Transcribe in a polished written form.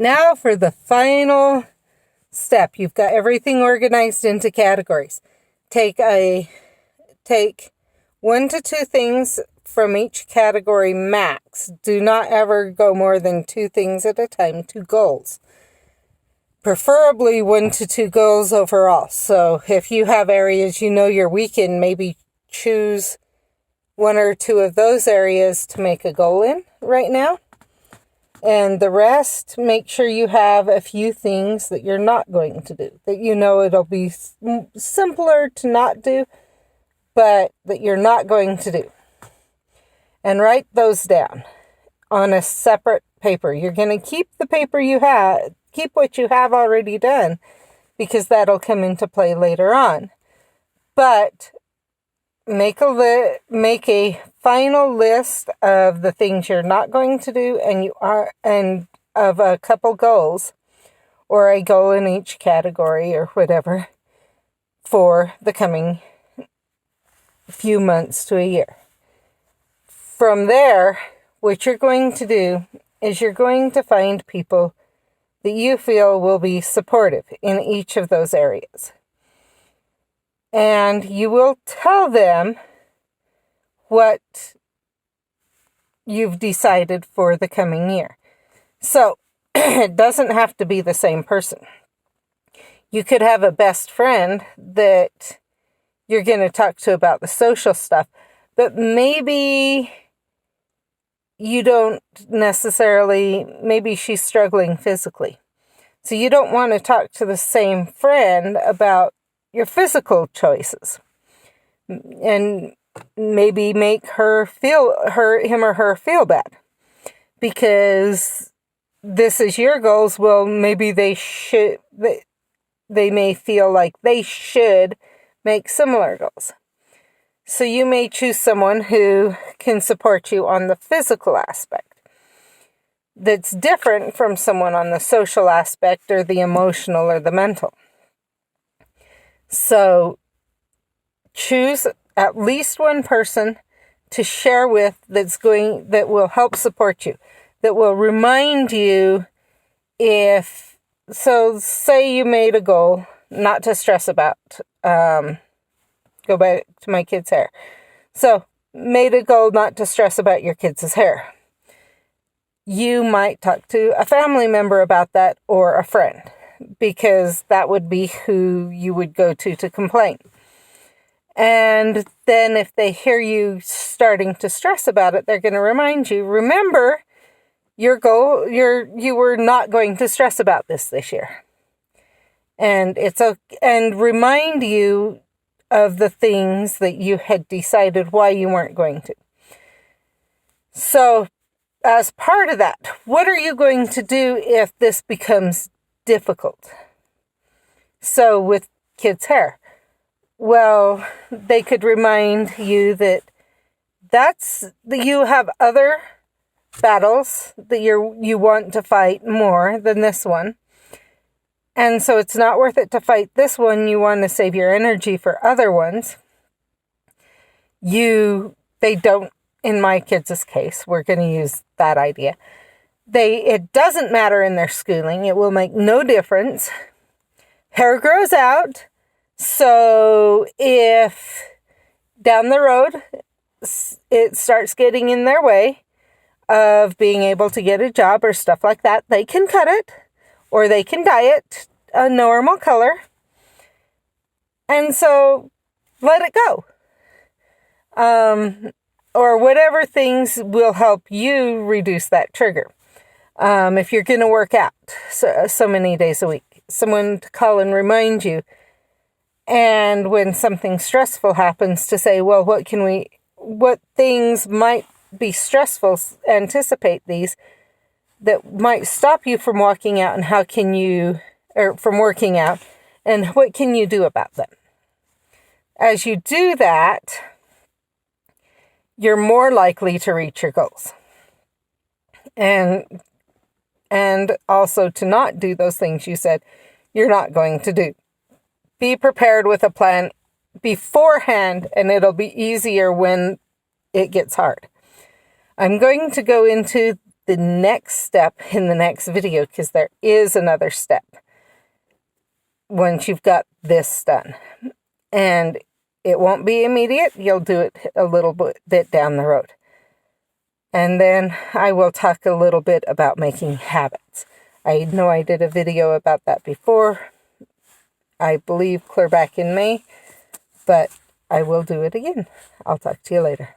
Now for the final step. You've got everything organized into categories. Take 1 to 2 things from each category max. Do not ever go more than 2 things at a time, 2 goals. Preferably 1 to 2 goals overall. So if you have areas you know you're weak in, maybe choose 1 or 2 of those areas to make a goal in right now. And the rest, make sure you have a few things that you're not going to do. That you know it'll be simpler to not do, but that you're not going to do. And write those down on a separate paper. You're going to keep the paper you have, keep what you have already done, because that'll come into play later on. But make a final list of the things you're not going to do, and of a couple goals, or a goal in each category or whatever, for the coming few months to a year. From there, what you're going to do is you're going to find people that you feel will be supportive in each of those areas. And you will tell them what you've decided for the coming year. So, it doesn't have to be the same person. You could have a best friend that you're going to talk to about the social stuff, but maybe you don't necessarily, maybe she's struggling physically. So you don't want to talk to the same friend about your physical choices, and maybe make him or her feel bad, because this is your goals. Well, maybe they may feel like they should make similar goals. So you may choose someone who can support you on the physical aspect that's different from someone on the social aspect or the emotional or the mental. So choose at least one person to share with that will help support you, that will remind you say you made a goal not to stress about, go back to my kid's hair. So made a goal not to stress about your kids' hair. You might talk to a family member about that, or a friend, because that would be who you would go to complain. And then if they hear you starting to stress about it, they're going to remind you, remember your goal, you were not going to stress about this year. And and remind you of the things that you had decided why you weren't going to. So as part of that, what are you going to do if this becomes difficult? So with kids' hair, well, they could remind you that you have other battles that you want to fight more than this one. And so it's not worth it to fight this one. You want to save your energy for other ones. They don't, in my kids' case, we're going to use that idea. It doesn't matter in their schooling. It will make no difference. Hair grows out. So if down the road it starts getting in their way of being able to get a job or stuff like that, they can cut it, or they can dye it a normal color. And so let it go. Or whatever things will help you reduce that trigger. If you're going to work out so many days a week, someone to call and remind you. And when something stressful happens, to say, well, what things might be stressful, anticipate these that might stop you from walking out, and from working out, and what can you do about them? As you do that, you're more likely to reach your goals. And also to not do those things you said you're not going to do. Be prepared with a plan beforehand, and it'll be easier when it gets hard. I'm going to go into the next step in the next video, because there is another step once you've got this done. And it won't be immediate. You'll do it a little bit down the road. And then I will talk a little bit about making habits. I know I did a video about that before. I believe clear back in May, but I will do it again. I'll talk to you later.